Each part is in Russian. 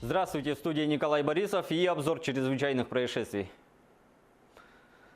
Здравствуйте, в студии Николай Борисов и обзор чрезвычайных происшествий.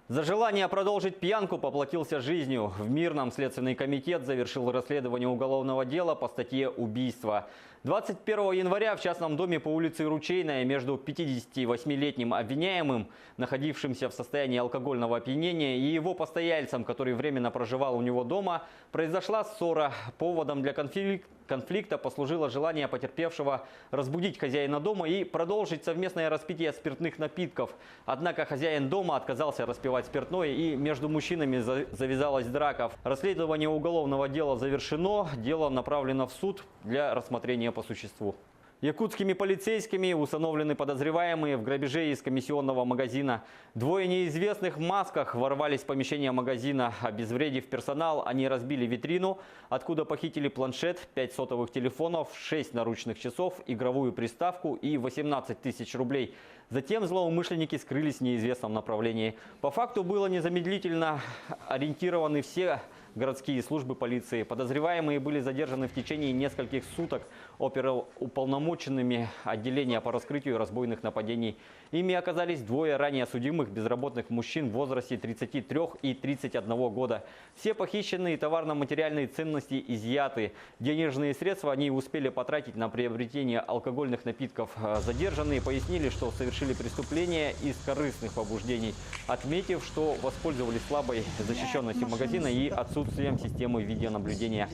За желание продолжить пьянку поплатился жизнью. В Мирном Следственный комитет завершил расследование уголовного дела по статье «Убийство». 21 января в частном доме по улице Ручейная между 58-летним обвиняемым, находившимся в состоянии алкогольного опьянения, и его постояльцем, который временно проживал у него дома, произошла ссора. Поводом для конфликта послужило желание потерпевшего разбудить хозяина дома и продолжить совместное распитие спиртных напитков. Однако хозяин дома отказался распивать спиртное, и между мужчинами завязалась драка. Расследование уголовного дела завершено, дело направлено в суд для рассмотрения по существу. Якутскими полицейскими установлены подозреваемые в грабеже из комиссионного магазина. Двое неизвестных в масках ворвались в помещение магазина. Обезвредив персонал, они разбили витрину, откуда похитили планшет, 5 сотовых телефонов, 6 наручных часов, игровую приставку и 18 тысяч рублей. Затем злоумышленники скрылись в неизвестном направлении. По факту было незамедлительно ориентированы все городские службы полиции. Подозреваемые были задержаны в течение нескольких суток оперуполномоченными отделения по раскрытию разбойных нападений. Ими оказались двое ранее судимых безработных мужчин в возрасте 33 и 31 года. Все похищенные товарно-материальные ценности изъяты. Денежные средства они успели потратить на приобретение алкогольных напитков. Задержанные пояснили, что совершили преступление из корыстных побуждений, отметив, что воспользовались слабой защищенностью магазина и отсутствием системы видеонаблюдения.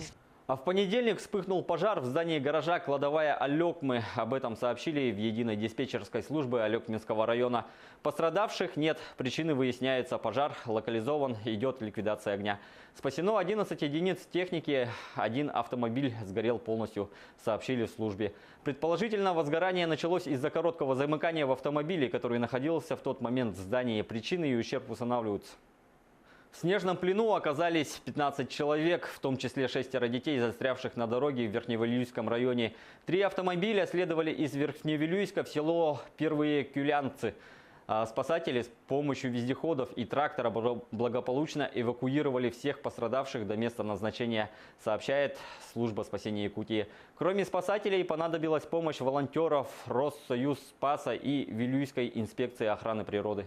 А в понедельник вспыхнул пожар в здании гаража «Кладовая Алекмы». Об этом сообщили в единой диспетчерской службе Алекминского района. Пострадавших нет. Причины выясняются. Пожар локализован. Идет ликвидация огня. Спасено 11 единиц техники. Один автомобиль сгорел полностью, сообщили в службе. Предположительно, возгорание началось из-за короткого замыкания в автомобиле, который находился в тот момент в здании. Причины и ущерб устанавливаются. В снежном плену оказались 15 человек, в том числе 6 детей, застрявших на дороге в Верхневилюйском районе. 3 автомобиля следовали из Верхневилюйска в село Первые Кюлянцы. Спасатели с помощью вездеходов и трактора благополучно эвакуировали всех пострадавших до места назначения, сообщает служба спасения Якутии. Кроме спасателей понадобилась помощь волонтеров Россоюз Спаса и Вилюйской инспекции охраны природы.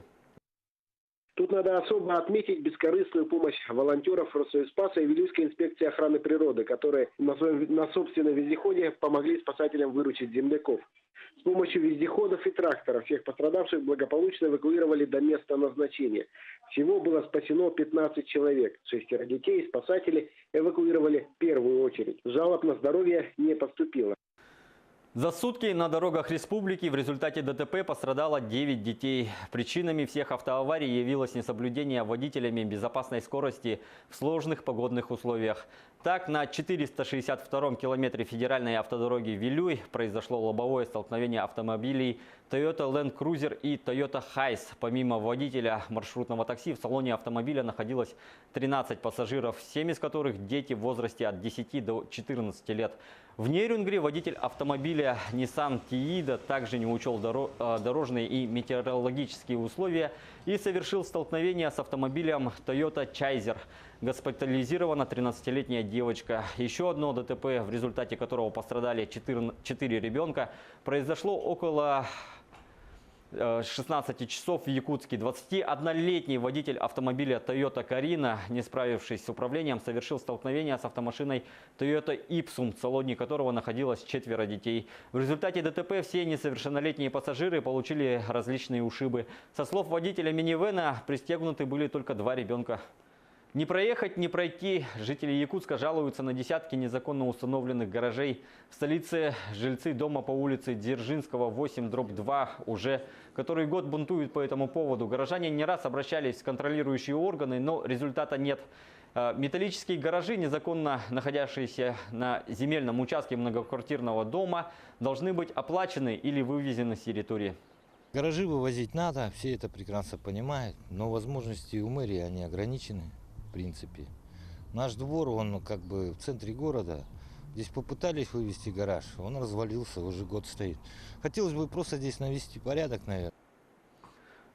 Тут надо особо отметить бескорыстную помощь волонтеров Россоюзспаса и Вилюйской инспекции охраны природы, которые на собственном вездеходе помогли спасателям выручить земляков. С помощью вездеходов и тракторов всех пострадавших благополучно эвакуировали до места назначения. Всего было спасено 15 человек. 6 детей спасатели эвакуировали в первую очередь. Жалоб на здоровье не поступило. За сутки на дорогах республики в результате ДТП пострадало 9 детей. Причинами всех автоаварий явилось несоблюдение водителями безопасной скорости в сложных погодных условиях. Так, на 462-м километре федеральной автодороги Вилюй произошло лобовое столкновение автомобилей Toyota Land Cruiser и Toyota Hiace. Помимо водителя маршрутного такси в салоне автомобиля находилось 13 пассажиров, 7 из которых дети в возрасте от 10 до 14 лет. В Нерюнгри водитель автомобиля Nissan Tiida также не учел дорожные и метеорологические условия и совершил столкновение с автомобилем Toyota Chaser. Госпитализирована 13-летняя девочка. Еще одно ДТП, в результате которого пострадали 4 ребенка, произошло около 16 часов в Якутске. 21-летний водитель автомобиля Toyota Carina, не справившись с управлением, совершил столкновение с автомашиной Toyota Ipsum, в салоне которого находилось 4 детей. В результате ДТП все несовершеннолетние пассажиры получили различные ушибы. Со слов водителя минивэна, пристегнуты были только 2 ребенка. Не проехать, не пройти. Жители Якутска жалуются на десятки незаконно установленных гаражей. В столице жильцы дома по улице Дзержинского 8/2 уже который год бунтуют по этому поводу. Горожане не раз обращались в контролирующие органы, но результата нет. Металлические гаражи, незаконно находящиеся на земельном участке многоквартирного дома, должны быть оплачены или вывезены с территории. Гаражи вывозить надо, все это прекрасно понимают, но возможности у мэрии они ограничены. В принципе. Наш двор, он как бы в центре города. Здесь попытались вывести гараж, он развалился, уже год стоит. Хотелось бы просто здесь навести порядок, наверное.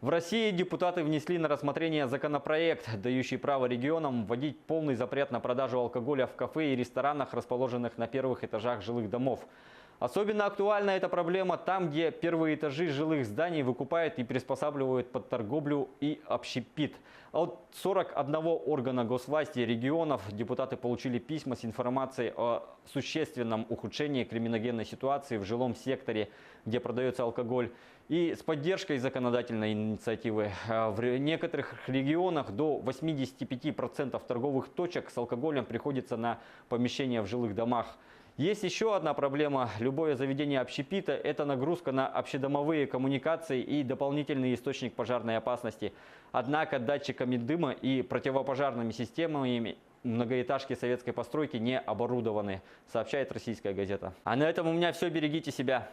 В России депутаты внесли на рассмотрение законопроект, дающий право регионам вводить полный запрет на продажу алкоголя в кафе и ресторанах, расположенных на первых этажах жилых домов. Особенно актуальна эта проблема там, где первые этажи жилых зданий выкупают и приспосабливают под торговлю и общепит. От 41 органа госвласти регионов депутаты получили письма с информацией о существенном ухудшении криминогенной ситуации в жилом секторе, где продается алкоголь, и с поддержкой законодательной инициативы. В некоторых регионах до 85% торговых точек с алкоголем приходится на помещения в жилых домах. Есть еще одна проблема. Любое заведение общепита – это нагрузка на общедомовые коммуникации и дополнительный источник пожарной опасности. Однако датчиками дыма и противопожарными системами многоэтажки советской постройки не оборудованы, сообщает «Российская газета». А на этом у меня все. Берегите себя.